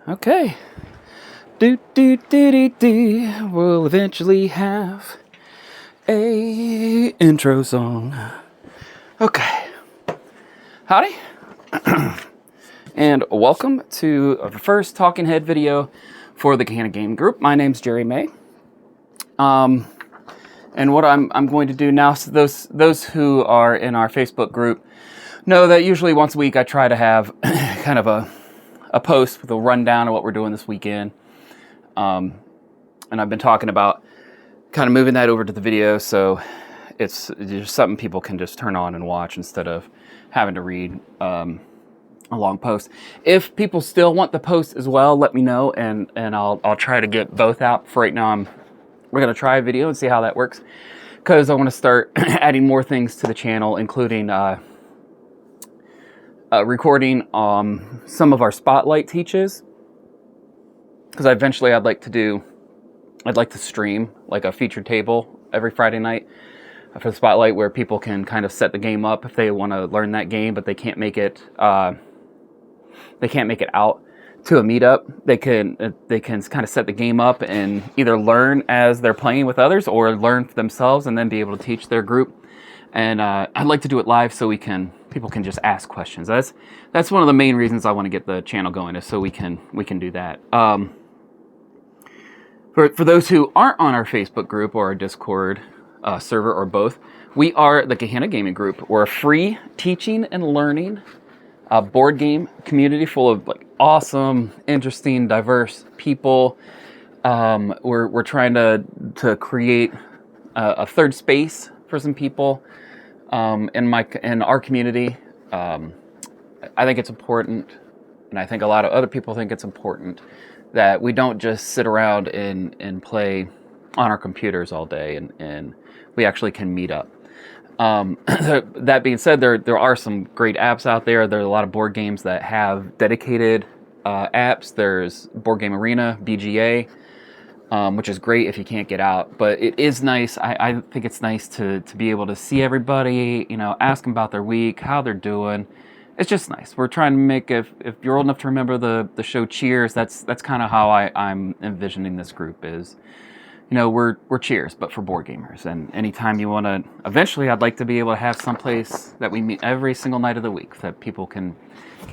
Okay. Do do do do do. We'll eventually have a intro song. Okay. Howdy. And welcome to the first Talking Head video for the Gahanna Game Group. My name's Jerry May. And what I'm going to do now, so those who are in our Facebook group know that usually once a week I try to have kind of a post with a rundown of what we're doing this weekend. And I've been talking about kind of moving that over to the video, so it's just something people can just turn on and watch instead of having to read a long post. If people still want the post as well, let me know, and I'll try to get both out. For right now, we're gonna try a video and see how that works, because I want to start adding more things to the channel, including recording some of our spotlight teaches, because eventually I'd like to stream like a featured table every Friday night for the spotlight, where people can kind of set the game up if they want to learn that game, but they can't make it out to a meetup. They can kind of set the game up and either learn as they're playing with others or learn for themselves and then be able to teach their group. And I'd like to do it live so people can just ask questions. That's one of the main reasons I want to get the channel going, is so we can do that. For those who aren't on our Facebook group or our Discord server, or both, we are the Gahanna Gaming Group. We're a free teaching and learning board game community full of like awesome, interesting, diverse people. We're trying to create a third space for some people in our community. I think it's important, and I think a lot of other people think it's important, that we don't just sit around and play on our computers all day, and we actually can meet up. That being said, there are some great apps out there. There are a lot of board games that have dedicated apps. There's Board Game Arena, BGA, which is great if you can't get out. But it is nice. I think it's nice to be able to see everybody, ask them about their week, how they're doing. It's just nice. We're trying to make, if you're old enough to remember the show Cheers, that's kind of how I'm envisioning this group is. We're Cheers, but for board gamers. And anytime you want to, eventually I'd like to be able to have someplace that we meet every single night of the week, that people can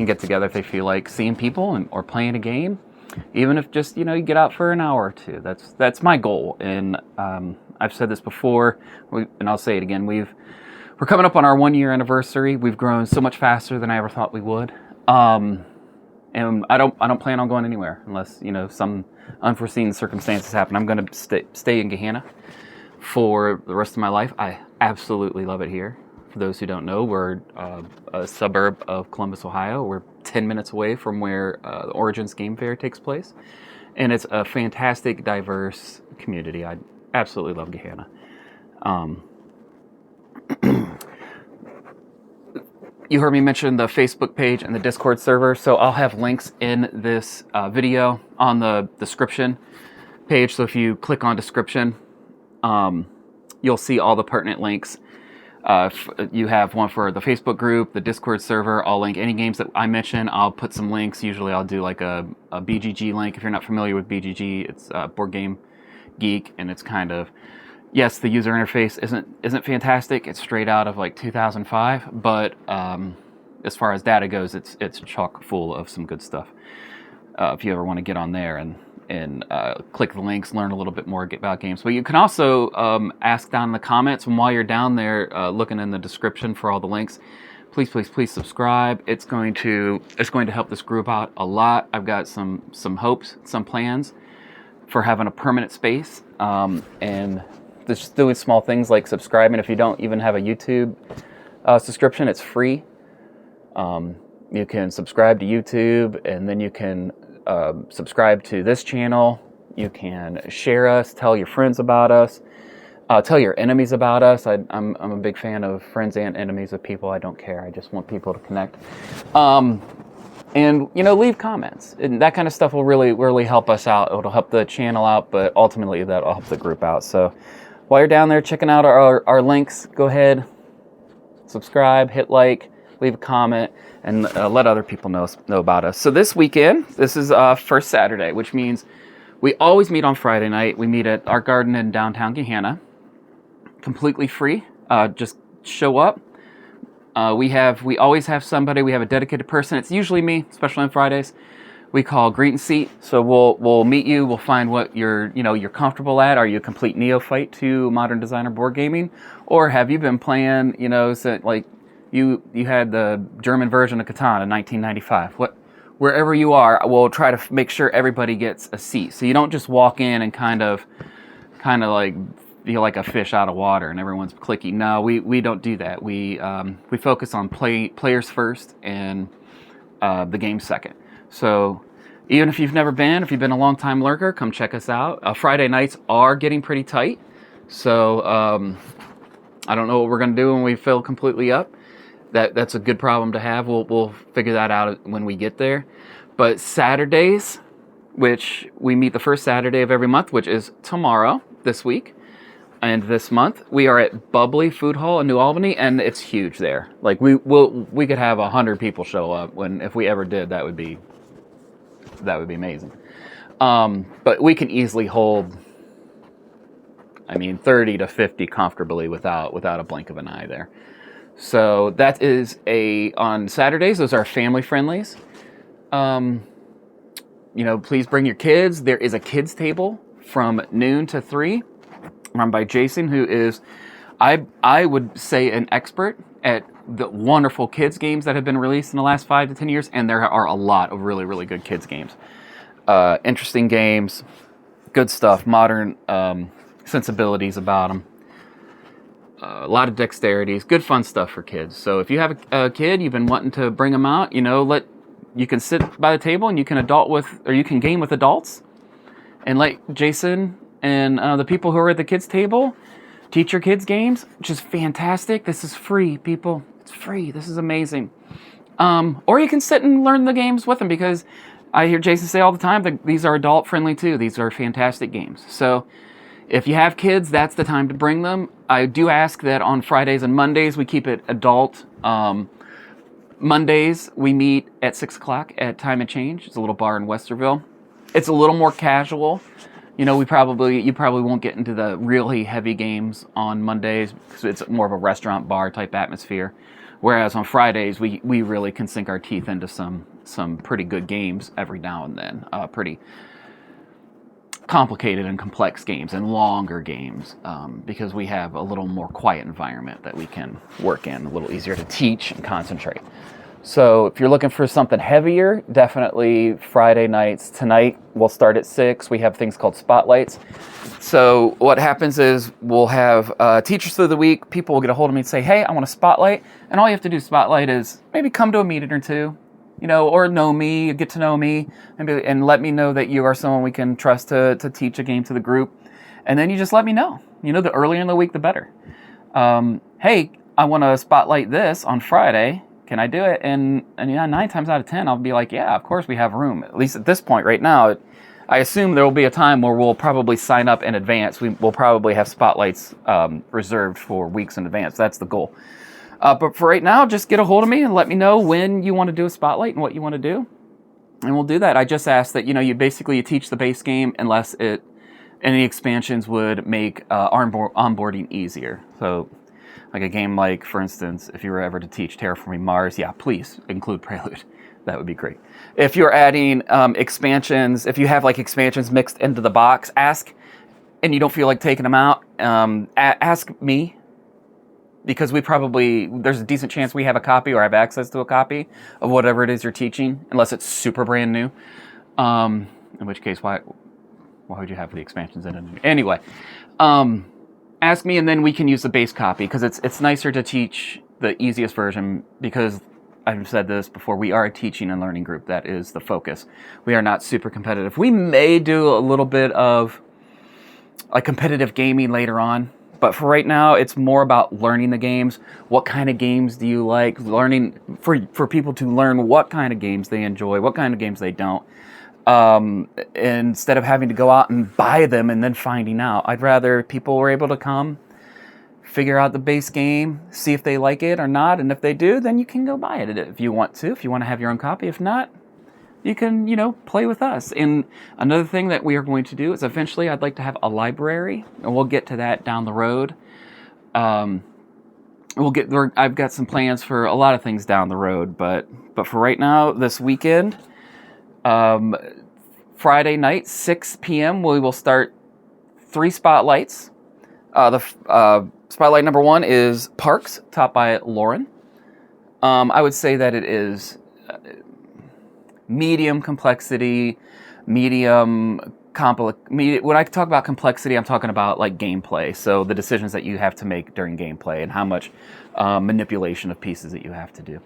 get together if they feel like seeing people or playing a game. Even if just, you get out for an hour or two. That's my goal. And I've said this before, and I'll say it again. We're coming up on our 1 year anniversary. We've grown so much faster than I ever thought we would. And I don't plan on going anywhere unless, some unforeseen circumstances happen. I'm going to stay in Gahanna for the rest of my life. I absolutely love it here. For those who don't know, we're a suburb of Columbus, Ohio. We're 10 minutes away from where the Origins Game Fair takes place. And it's a fantastic, diverse community. I absolutely love Gahanna. You heard me mention the Facebook page and the Discord server, so I'll have links in this video on the description page. So if you click on description, you'll see all the pertinent links. You have one for the Facebook group, the Discord server. I'll link any games that I mention. I'll put some links. Usually I'll do like a BGG link. If you're not familiar with BGG, it's Board Game Geek, and it's kind of, yes, the user interface isn't fantastic. It's straight out of like 2005, but as far as data goes, it's chock full of some good stuff. If you ever want to get on there and click the links, learn a little bit more about games. But you can also ask down in the comments, and while you're down there looking in the description for all the links, please subscribe. It's going to help this group out a lot. I've got some hopes, some plans for having a permanent space, and just doing small things like subscribing. If you don't even have a YouTube subscription, it's free. You can subscribe to YouTube, and then you can subscribe to this channel. You can share us, tell your friends about us, tell your enemies about us. I'm a big fan of friends and enemies of people. I don't care. I just want people to connect. And leave comments, and that kind of stuff will really help us out. It'll help the channel out, but ultimately that'll help the group out. So while you're down there checking out our links, go ahead, subscribe, hit like, leave a comment, and let other people know about us. So this weekend, this is first Saturday, which means we always meet on Friday night. We meet at our garden in downtown Gahanna, completely free. Just show up. We always have somebody. We have a dedicated person. It's usually me, especially on Fridays. We call greet and seat. So we'll meet you. We'll find what you're comfortable at. Are you a complete neophyte to modern designer board gaming, or have you been playing? Like you had the German version of Catan in 1995. Wherever you are, we'll try to make sure everybody gets a seat. So you don't just walk in and kind of like feel like a fish out of water and everyone's clicky. No, we don't do that. We focus on players first and the game second. So even if you've never been, if you've been a long time lurker, come check us out. Friday nights are getting pretty tight. So I don't know what we're going to do when we fill completely up. That's a good problem to have. We'll figure that out when we get there. But Saturdays, which we meet the first Saturday of every month, which is tomorrow, this week, and this month, we are at Bubbly Food Hall in New Albany, and it's huge there. Like we could have 100 people show up. If we ever did, that would be amazing. But we can easily hold, 30 to 50 comfortably without a blink of an eye there. So that is on Saturdays. Those are family friendlies. Please bring your kids. There is a kids table from noon to 3. Run by Jason, who is, I would say, an expert at the wonderful kids games that have been released in the last 5 to 10 years, and there are a lot of really, really good kids games. Interesting games, good stuff, modern sensibilities about them. A lot of dexterities, good fun stuff for kids. So if you have a kid, you've been wanting to bring them out, you can sit by the table and you can game with adults, and let Jason and the people who are at the kids' table teach your kids games, which is fantastic. This is free, people. It's free. This is amazing. Or you can sit and learn the games with them, because I hear Jason say all the time that these are adult-friendly too. These are fantastic games. So if you have kids, that's the time to bring them. I do ask that on Fridays and Mondays we keep it adult. Mondays we meet at 6 o'clock at Time and Change. It's a little bar in Westerville. It's a little more casual. You probably won't get into the really heavy games on Mondays, because it's more of a restaurant bar type atmosphere. Whereas on Fridays, we really can sink our teeth into some pretty good games every now and then. Pretty complicated and complex games and longer games, because we have a little more quiet environment that we can work in, a little easier to teach and concentrate. So if you're looking for something heavier, definitely Friday nights. Tonight we'll start at 6. We have things called spotlights. So what happens is we'll have teachers through the week. People will get a hold of me and say, hey, I want a spotlight. And all you have to do spotlight is maybe come to a meeting or two, or know me, get to know me, and let me know that you are someone we can trust to teach a game to the group. And then you just let me know. The earlier in the week, the better. Hey, I want to spotlight this on Friday. Can I do it? And 9 times out of 10, I'll be like, yeah, of course we have room. At least at this point right now, I assume there will be a time where we'll probably sign up in advance. We'll probably have spotlights reserved for weeks in advance. That's the goal. But for right now, just get a hold of me and let me know when you want to do a spotlight and what you want to do. And we'll do that. I just ask that, you teach the base game unless any expansions would make onboarding easier. So like a game like, for instance, if you were ever to teach Terraforming Mars, yeah, please include Prelude. That would be great. If you're adding expansions, if you have expansions mixed into the box, ask, and you don't feel like taking them out, ask me, because there's a decent chance we have a copy or have access to a copy of whatever it is you're teaching, unless it's super brand new. In which case, why would you have the expansions in it? Anyway, ask me, and then we can use the base copy, because it's nicer to teach the easiest version, because I've said this before, we are a teaching and learning group. That is the focus. We are not super competitive. We may do a little bit of competitive gaming later on, but for right now, it's more about learning the games. What kind of games do you like? Learning for people to learn what kind of games they enjoy, what kind of games they don't. Instead of having to go out and buy them and then finding out, I'd rather people were able to come, figure out the base game, see if they like it or not, and if they do, then you can go buy it if you want to have your own copy. If not, you can, play with us. And another thing that we are going to do is eventually I'd like to have a library, and we'll get to that down the road. I've got some plans for a lot of things down the road, but for right now, this weekend, Friday night, 6 p.m., we will start 3 spotlights. The spotlight number 1 is Parks, taught by Lauren. I would say that it is medium complexity, when I talk about complexity, I'm talking about like gameplay. So the decisions that you have to make during gameplay and how much manipulation of pieces that you have to do.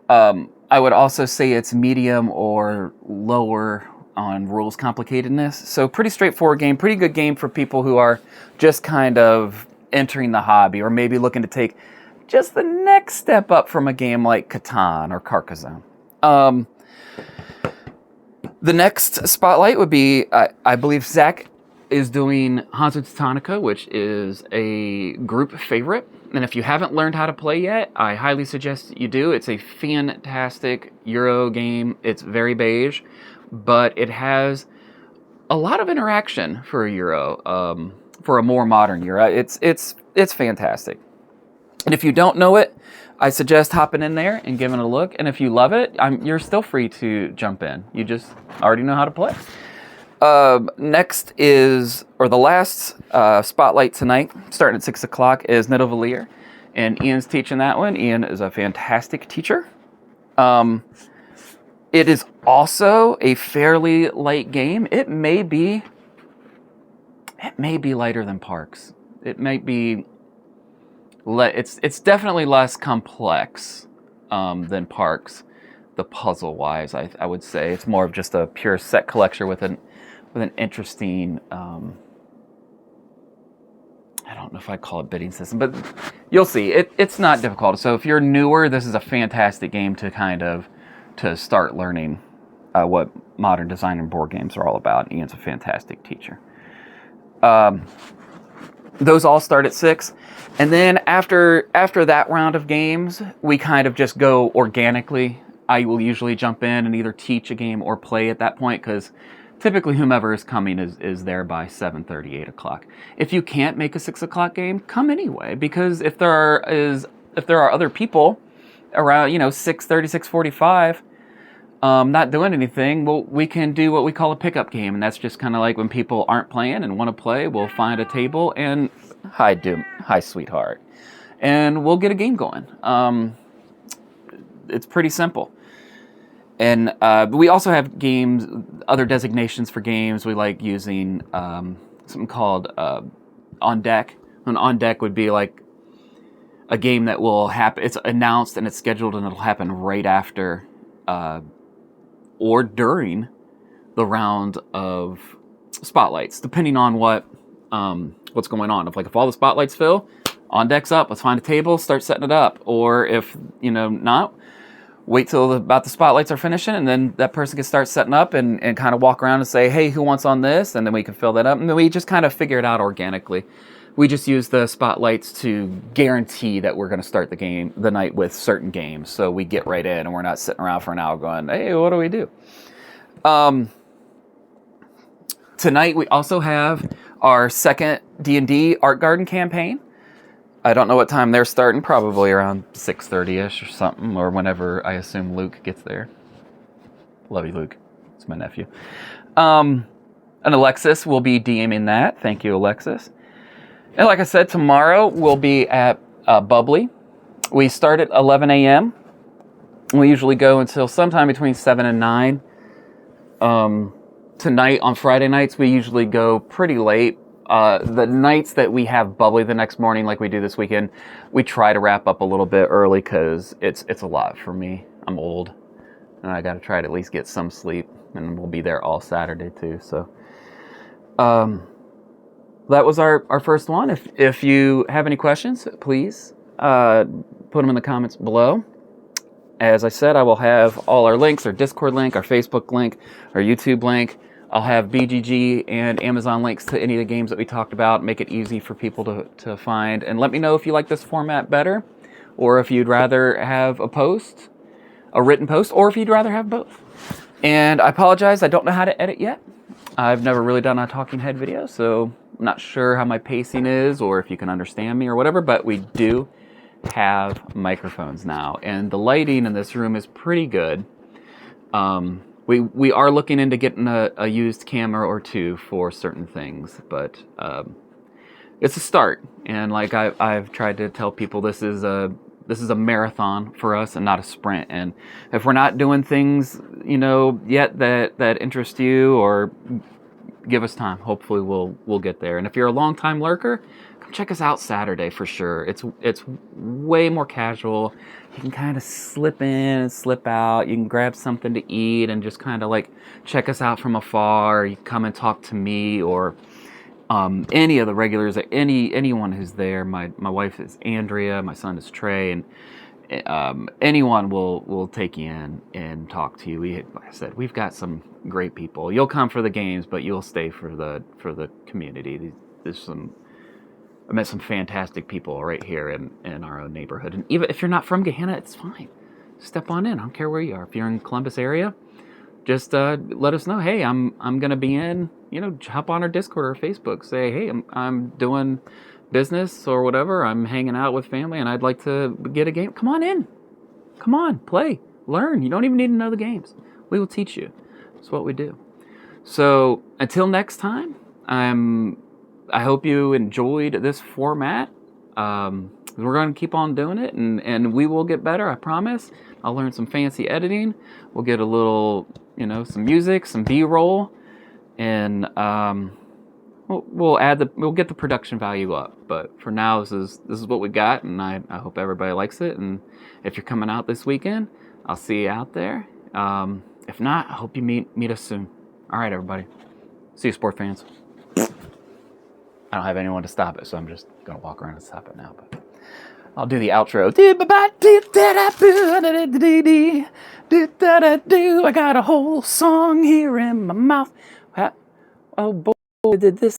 I would also say it's medium or lower on rules complicatedness. So pretty straightforward game, pretty good game for people who are just kind of entering the hobby or maybe looking to take just the next step up from a game like Catan or Carcassonne. The next spotlight would be, I believe Zach is doing Hansa Teutonica, which is a group favorite. And if you haven't learned how to play yet, I highly suggest you do. It's a fantastic Euro game. It's very beige, but it has a lot of interaction for a Euro, for a more modern Euro. It's fantastic. And if you don't know it, I suggest hopping in there and giving it a look. And if you love it, you're still free to jump in. You just already know how to play. Next is, or the last spotlight tonight, starting at 6 o'clock, is Nidavellir. And Ian's teaching that one. Ian is a fantastic teacher. It is also a fairly light game. It may be lighter than Parks. It might be... It's definitely less complex than Parks, the puzzle-wise. I would say it's more of just a pure set collector with an interesting. I don't know if I call it bidding system, but you'll see. It's not difficult. So if you're newer, this is a fantastic game to start learning what modern design and board games are all about. Ian's a fantastic teacher. Those all start at 6. And then after that round of games, we kind of just go organically. I will usually jump in and either teach a game or play at that point, because typically whomever is coming is there by 7:30, 8 o'clock. If you can't make a 6 o'clock game, come anyway, because if there are other people around, 6:30, 6:45, not doing anything, well, we can do what we call a pickup game, and that's just kind of like when people aren't playing and want to play, we'll find a table and hi sweetheart, and we'll get a game going. It's pretty simple. And we also have games, other designations for games. We like using something called On Deck. And On Deck would be like a game that will happen. It's announced and it's scheduled, and it'll happen right after or during the round of spotlights, depending on what's going on. If all the spotlights fill, On Deck's up. Let's find a table, start setting it up. Or if not, wait till about the spotlights are finishing, and then that person can start setting up and kind of walk around and say, hey, who wants on this? And then we can fill that up. And then we just kind of figure it out organically. We just use the spotlights to guarantee that we're going to start the night with certain games. So we get right in, and we're not sitting around for an hour going, hey, what do we do? Tonight we also have our second D&D Art Garden campaign. I don't know what time they're starting, probably around 6:30ish or something, or whenever I assume Luke gets there. Love you, Luke. It's my nephew. And Alexis will be DMing that. Thank you, Alexis. And like I said, tomorrow we'll be at Bubbly. We start at 11 a.m. We usually go until sometime between 7 and 9. Tonight, on Friday nights, we usually go pretty late. The nights that we have Bubbly the next morning, like we do this weekend, we try to wrap up a little bit early because it's a lot for me. I'm old, and I got to try to at least get some sleep, and we'll be there all Saturday too. So that was our first one. If you have any questions, please put them in the comments below. As I said, I will have all our links, our Discord link, our Facebook link, our YouTube link, I'll have BGG and Amazon links to any of the games that we talked about, make it easy for people to find. And let me know if you like this format better, or if you'd rather have a written post, or if you'd rather have both. And I apologize, I don't know how to edit yet. I've never really done a talking head video, so I'm not sure how my pacing is, or if you can understand me or whatever, but we do have microphones now. And the lighting in this room is pretty good. We are looking into getting a used camera or two for certain things, but it's a start. And like I've tried to tell people, this is a marathon for us and not a sprint. And if we're not doing things, yet that interest you, or give us time, hopefully we'll get there. And if you're a long-time lurker, come check us out Saturday for sure. It's way more casual. You can kind of slip in and slip out. You can grab something to eat and just kind of like check us out from afar. You can come and talk to me, or any of the regulars, anyone who's there. My wife is Andrea, my son is Trey, and anyone will take you in and talk to you. Like I said, we've got some great people. You'll come for the games, but you'll stay for the community. I met some fantastic people right here in our own neighborhood. And even if you're not from Gahanna, it's fine. Step on in. I don't care where you are. If you're in Columbus area, just let us know. Hey, I'm gonna be in. Hop on our Discord or Facebook. Say, hey, I'm doing business or whatever. I'm hanging out with family, and I'd like to get a game. Come on in. Come on, play, learn. You don't even need to know the games. We will teach you. That's what we do. So until next time, I hope you enjoyed this format. We're going to keep on doing it, and we will get better, I promise. I'll learn some fancy editing. We'll get a little, some music, some B-roll, and we'll get the production value up. But for now, this is what we got, and I hope everybody likes it. And if you're coming out this weekend, I'll see you out there. If not, I hope you meet us soon. All right, everybody. See you, sport fans. I don't have anyone to stop it, so I'm just going to walk around and stop it now. But I'll do the outro. I got a whole song here in my mouth. Oh boy, did this